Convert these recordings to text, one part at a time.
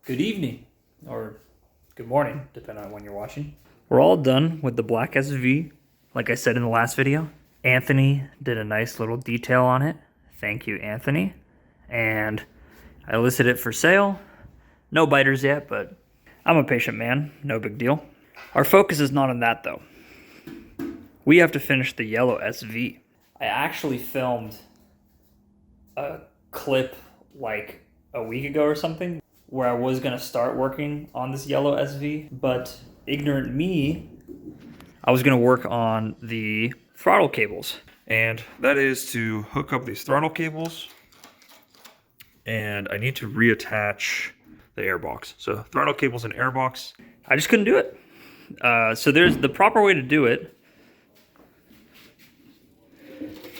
Good evening, or good morning, depending on when you're watching. We're all done with the black SV, like I said in the last video. Anthony did a nice little detail on it. Thank you, Anthony. And I listed it for sale. No biters yet, but I'm a patient man, no big deal. Our focus is not on that though. We have to finish the yellow SV. I actually filmed a clip like a week ago or something where I was going to start working on this yellow SV, but ignorant me, I was going to work on the throttle cables. And that is to hook up these throttle cables, and I need to reattach the airbox. So throttle cables and airbox. I just couldn't do it. So there's the proper way to do it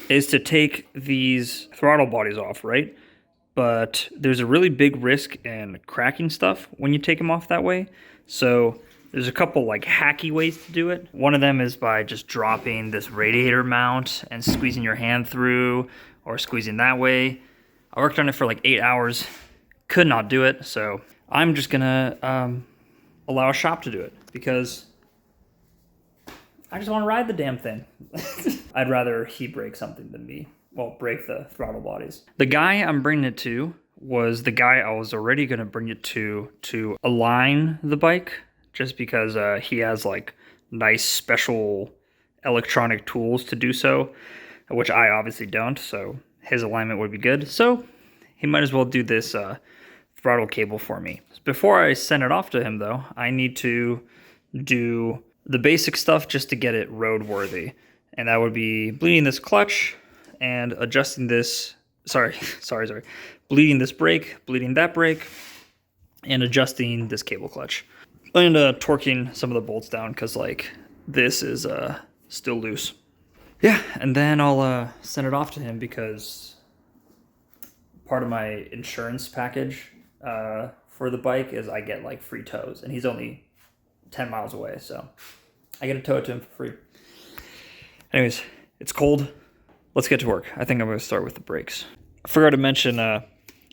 is to take these throttle bodies off, right? But there's a really big risk in cracking stuff when you take them off that way. So there's a couple like hacky ways to do it. One of them is by just dropping this radiator mount and squeezing your hand through, or squeezing that way. I worked on it for like 8 hours, could not do it. So I'm just gonna allow a shop to do it because I just want to ride the damn thing. I'd rather he break something than me. Well, break the throttle bodies. The guy I'm bringing it to was the guy I was already going to bring it to align the bike, just because he has like nice special electronic tools to do so, which I obviously don't, so his alignment would be good. So he might as well do this throttle cable for me. Before I send it off to him though, I need to do the basic stuff just to get it roadworthy. And that would be bleeding this clutch, and adjusting this, bleeding this brake, bleeding that brake, and adjusting this cable clutch. And torquing some of the bolts down because like this is still loose. Yeah, and then I'll send it off to him because part of my insurance package for the bike is I get like free tows, and he's only 10 miles away, so I get to tow it to him for free. Anyways, it's cold. Let's get to work. I think I'm going to start with the brakes. I forgot to mention I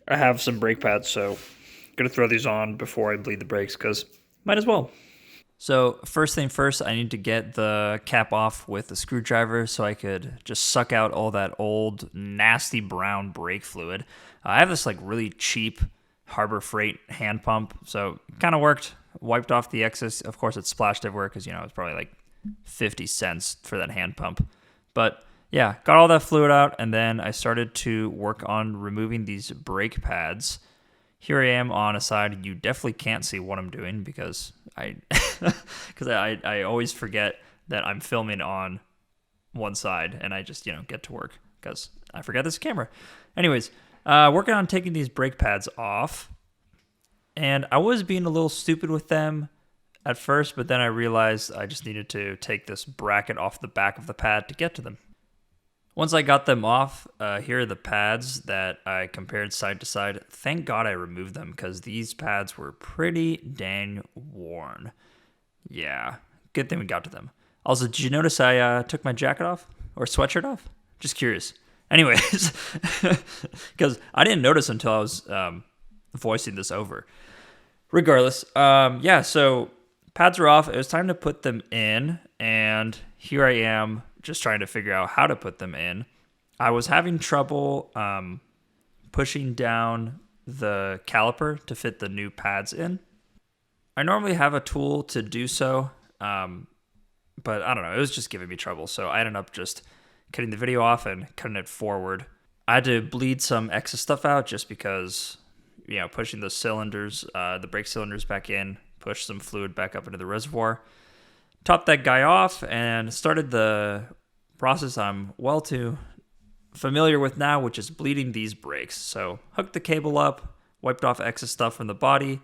have some brake pads, so I'm going to throw these on before I bleed the brakes because might as well. So first thing first, I need to get the cap off with a screwdriver so I could just suck out all that old, nasty brown brake fluid. I have this like really cheap Harbor Freight hand pump, so it kind of worked. Wiped off the excess. Of course, it splashed everywhere because, it's probably like 50 cents for that hand pump. But yeah, got all that fluid out, and then I started to work on removing these brake pads. Here I am on a side. You definitely can't see what I'm doing because I always forget that I'm filming on one side, and I just, get to work because I forgot this camera. Anyways, working on taking these brake pads off, and I was being a little stupid with them at first, but then I realized I just needed to take this bracket off the back of the pad to get to them. Once I got them off, here are the pads that I compared side to side. Thank God I removed them because these pads were pretty dang worn. Yeah, good thing we got to them. Also, did you notice I took my jacket off or sweatshirt off? Just curious. Anyways, because I didn't notice until I was voicing this over. Regardless, so pads are off. It was time to put them in, and here I am just trying to figure out how to put them in. I was having trouble pushing down the caliper to fit the new pads in. I normally have a tool to do so, but I don't know. It was just giving me trouble, so I ended up just cutting the video off and cutting it forward. I had to bleed some excess stuff out just because, pushing the cylinders, the brake cylinders back in, push some fluid back up into the reservoir. Topped that guy off and started the process I'm well too familiar with now, which is bleeding these brakes. So hooked the cable up, wiped off excess stuff from the body,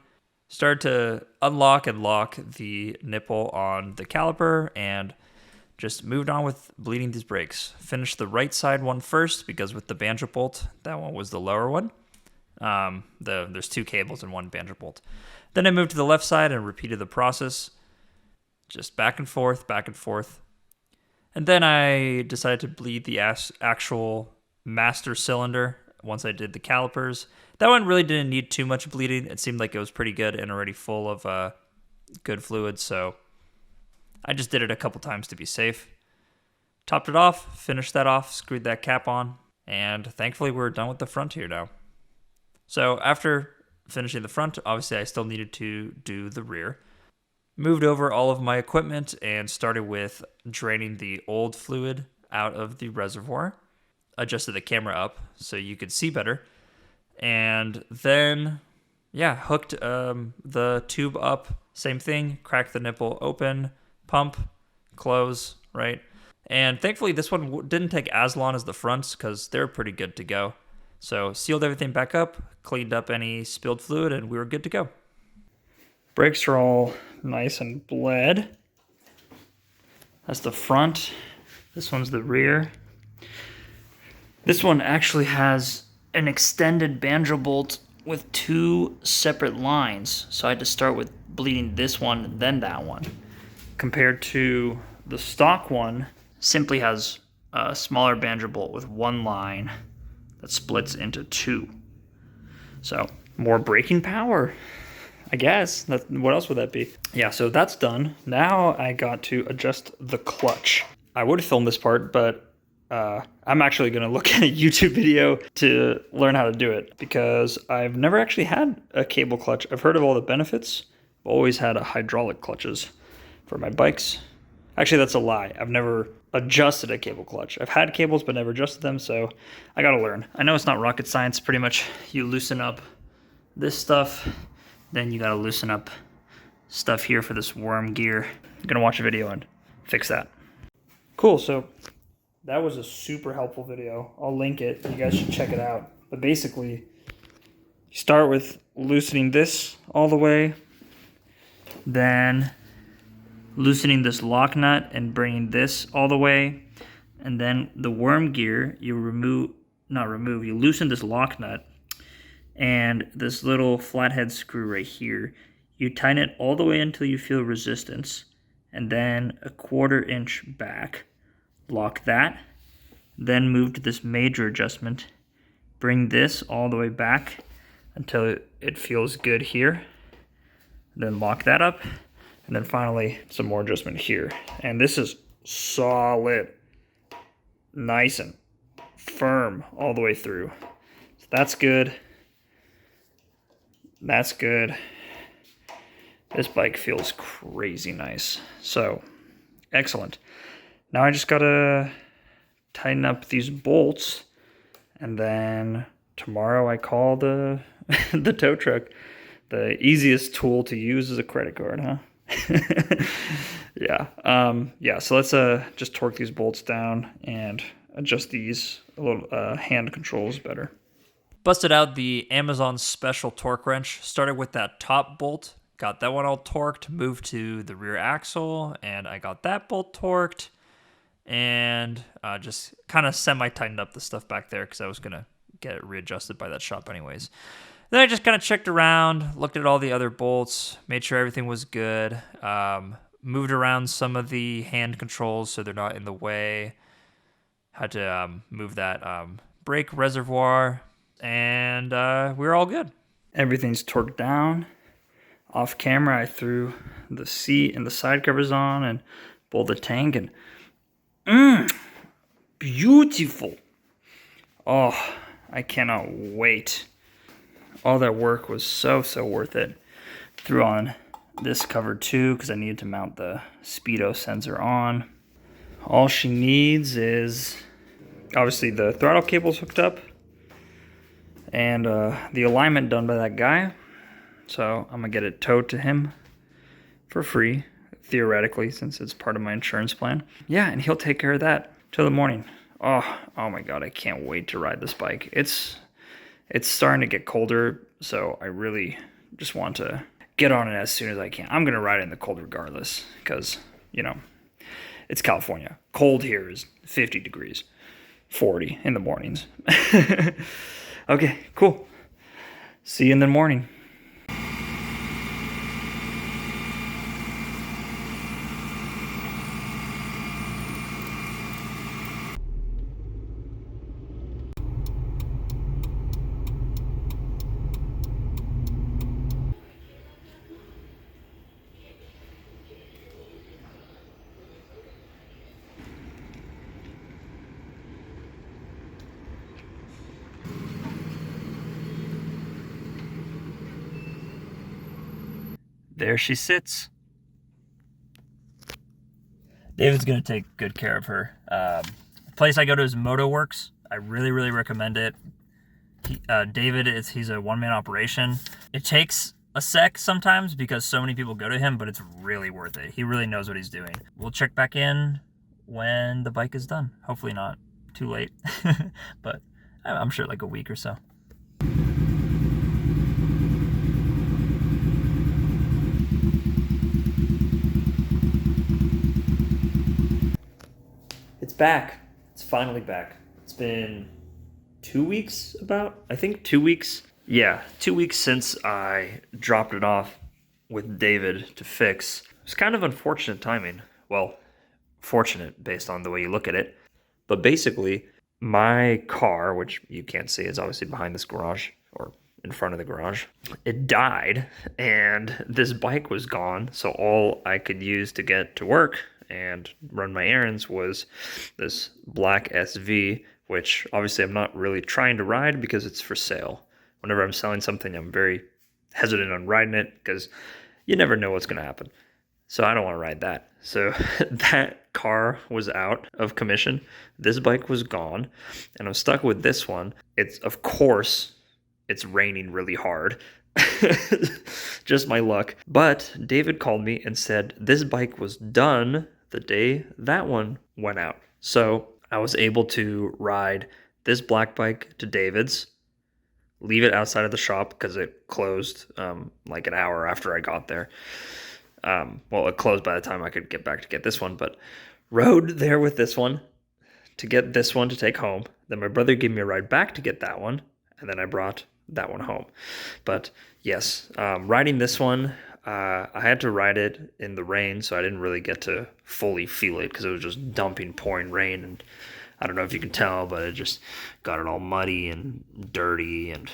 started to unlock and lock the nipple on the caliper, and just moved on with bleeding these brakes. Finished the right side one first because with the banjo bolt, that one was the lower one. There's two cables in one banjo bolt. Then I moved to the left side and repeated the process. Just back and forth, back and forth. And then I decided to bleed the actual master cylinder once I did the calipers. That one really didn't need too much bleeding. It seemed like it was pretty good and already full of good fluid, so I just did it a couple times to be safe. Topped it off, finished that off, screwed that cap on, and thankfully we're done with the front here now. So after finishing the front, obviously I still needed to do the rear. Moved over all of my equipment and started with draining the old fluid out of the reservoir. Adjusted the camera up so you could see better. And then, hooked the tube up. Same thing, cracked the nipple open, pump, close, right? And thankfully this one didn't take as long as the fronts because they're pretty good to go. So sealed everything back up, cleaned up any spilled fluid, and we were good to go. Brakes are all nice and bled. That's the front. This one's the rear. This one actually has an extended banjo bolt with 2 separate lines. So I had to start with bleeding this one, then that one. Compared to the stock one, simply has a smaller banjo bolt with 1 line that splits into 2. So more braking power, I guess. What else would that be? Yeah, so that's done. Now I got to adjust the clutch. I would have filmed this part, but I'm actually going to look at a YouTube video to learn how to do it because I've never actually had a cable clutch. I've heard of all the benefits. I've always had hydraulic clutches for my bikes. Actually, that's a lie. I've never adjusted a cable clutch. I've had cables but never adjusted them, so I gotta learn. I know it's not rocket science. Pretty much you loosen up this stuff, then you gotta loosen up stuff here for this worm gear. I'm gonna watch a video and fix that. Cool, so that was a super helpful video. I'll link it. You guys should check it out. But basically, you start with loosening this all the way, then loosening this lock nut and bringing this all the way, and then the worm gear, you loosen this lock nut and this little flathead screw right here. You tighten it all the way until you feel resistance, and then a 1/4 inch back. Lock that, then move to this major adjustment. Bring this all the way back until it feels good here. Then lock that up, and then finally some more adjustment here. And this is solid, nice and firm all the way through. So that's good. That's good. This bike feels crazy nice. So, excellent. Now I just gotta tighten up these bolts, and then tomorrow I call the the tow truck. The easiest tool to use is a credit card, huh? Yeah. So let's just torque these bolts down and adjust these a little hand controls better. Busted out the Amazon special torque wrench. Started with that top bolt, got that one all torqued, moved to the rear axle, and I got that bolt torqued, and just kind of semi-tightened up the stuff back there because I was going to get it readjusted by that shop anyways. Then I just kind of checked around, looked at all the other bolts, made sure everything was good, moved around some of the hand controls so they're not in the way, had to move that brake reservoir, and we were all good. Everything's torqued down. Off camera, I threw the seat and the side covers on and pulled the tank, and beautiful. Oh, I cannot wait. All that work was so worth it. Threw on this cover too because I needed to mount the speedo sensor on. All she needs is obviously the throttle cable's hooked up and the alignment done by that guy. So I'm gonna get it towed to him for free, theoretically, since it's part of my insurance plan. Yeah, and he'll take care of that till the morning. Oh my God, I can't wait to ride this bike. It's starting to get colder, so I really just want to get on it as soon as I can. I'm gonna ride it in the cold regardless, because, you know, it's California. Cold here is 50 degrees, 40 in the mornings. Okay, cool. See you in the morning. there she sits. David's gonna take good care of her. The place I go to is Moto Works. I really, really recommend it. David he's a one-man operation. It takes a sec sometimes because so many people go to him, but it's really worth it. He really knows what he's doing. We'll check back in when the bike is done. Hopefully not too late, but I'm sure like a week or so. It's back. It's finally back. It's been 2 weeks I think 2 weeks. Yeah, 2 weeks since I dropped it off with David to fix. It's kind of unfortunate timing. Well, fortunate based on the way you look at it. But basically, my car, which you can't see, is obviously behind this garage or in front of the garage. It died and this bike was gone. So all I could use to get to work and run my errands was this black SV, which obviously I'm not really trying to ride because it's for sale. Whenever I'm selling something, I'm very hesitant on riding it because you never know what's going to happen. So I don't want to ride that. So that car was out of commission. This bike was gone and I'm stuck with this one. Of course, it's raining really hard. Just my luck. But David called me and said this bike was done the day that one went out. So I was able to ride this black bike to David's, leave it outside of the shop because it closed like an hour after I got there. Well, it closed by the time I could get back to get this one, but rode there with this one to get this one to take home. Then my brother gave me a ride back to get that one, and then I brought that one home. But yes, riding this one, I had to ride it in the rain, so I didn't really get to fully feel it because it was just dumping, pouring rain, and I don't know if you can tell, but it just got it all muddy and dirty and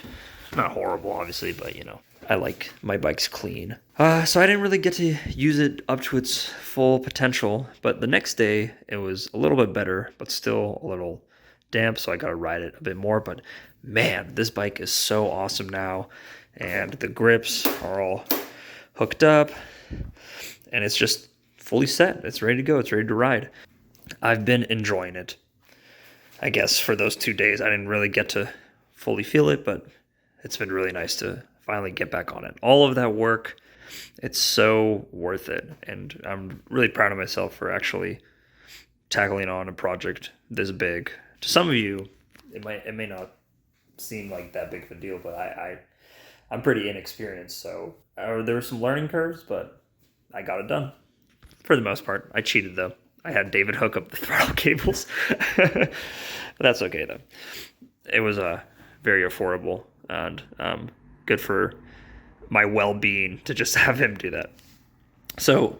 not horrible, obviously, but you know, I like my bikes clean. So I didn't really get to use it up to its full potential, but the next day it was a little bit better, but still a little damp, so I got to ride it a bit more. But man, this bike is so awesome now, and the grips are all hooked up, and it's just fully set. It's ready to go. It's ready to ride. I've been enjoying it. I guess for those 2 days, I didn't really get to fully feel it, but it's been really nice to finally get back on it. All of that work, it's so worth it. And I'm really proud of myself for actually tackling on a project this big. To some of you, it may not seem like that big of a deal, but I'm pretty inexperienced. So there were some learning curves, but I got it done. For the most part. I cheated though. I had David hook up the throttle cables. But that's okay though. It was very affordable and good for my well-being to just have him do that. So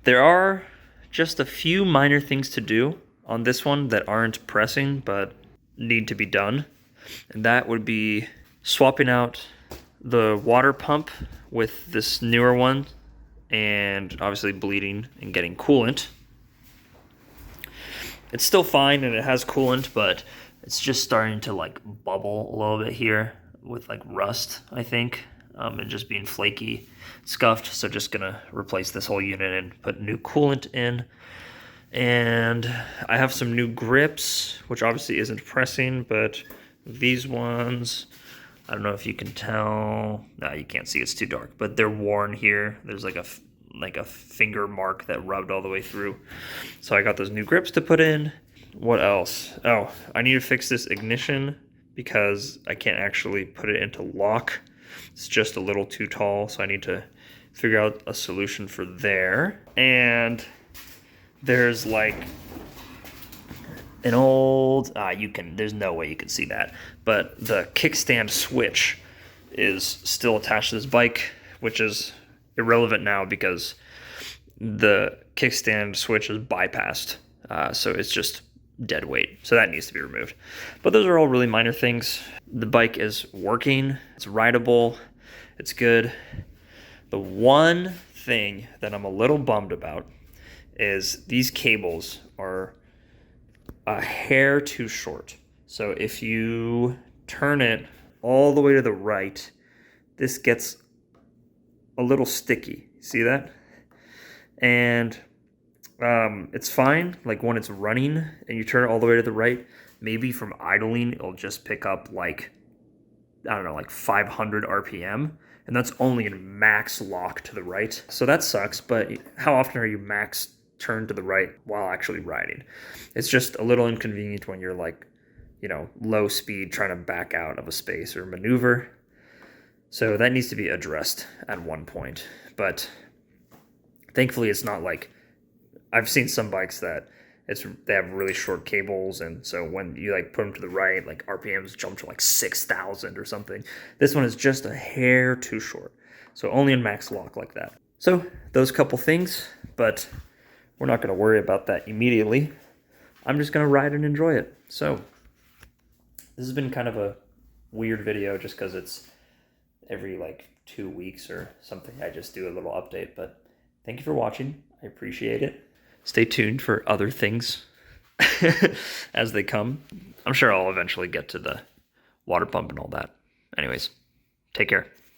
there are just a few minor things to do on this one that aren't pressing but need to be done. And that would be swapping out the water pump with this newer one and obviously bleeding and getting coolant. It's still fine and it has coolant, but it's just starting to like bubble a little bit here with like rust, I think, and just being flaky, scuffed. So just gonna replace this whole unit and put new coolant in. And I have some new grips, which obviously isn't pressing, but these ones, I don't know if you can tell. No, you can't see, it's too dark, but they're worn here. There's like a finger mark that rubbed all the way through. So I got those new grips to put in. What else? Oh, I need to fix this ignition because I can't actually put it into lock. It's just a little too tall, so I need to figure out a solution for there. And there's like an old, there's no way you can see that, but the kickstand switch is still attached to this bike, which is irrelevant now because the kickstand switch is bypassed. So it's just dead weight. So that needs to be removed. But those are all really minor things. The bike is working. It's rideable. It's good. The one thing that I'm a little bummed about is these cables are a hair too short. So if you turn it all the way to the right, this gets a little sticky. See that? And it's fine, like when it's running and you turn it all the way to the right. Maybe from idling, it'll just pick up like, I don't know, like 500 RPM. And that's only in max lock to the right. So that sucks, but how often are you max turned to the right while actually riding? It's just a little inconvenient when you're like, you know, low speed trying to back out of a space or maneuver. So that needs to be addressed at one point. But thankfully it's not like, I've seen some bikes that they have really short cables, and so when you like put them to the right, like RPMs jump to like 6,000 or something. This one is just a hair too short, so only in max lock like that. So those couple things, but we're not going to worry about that immediately. I'm just going to ride and enjoy it. So this has been kind of a weird video just because it's every like 2 weeks or something. I just do a little update, but thank you for watching. I appreciate it. Stay tuned for other things as they come. I'm sure I'll eventually get to the water pump and all that. Anyways, take care.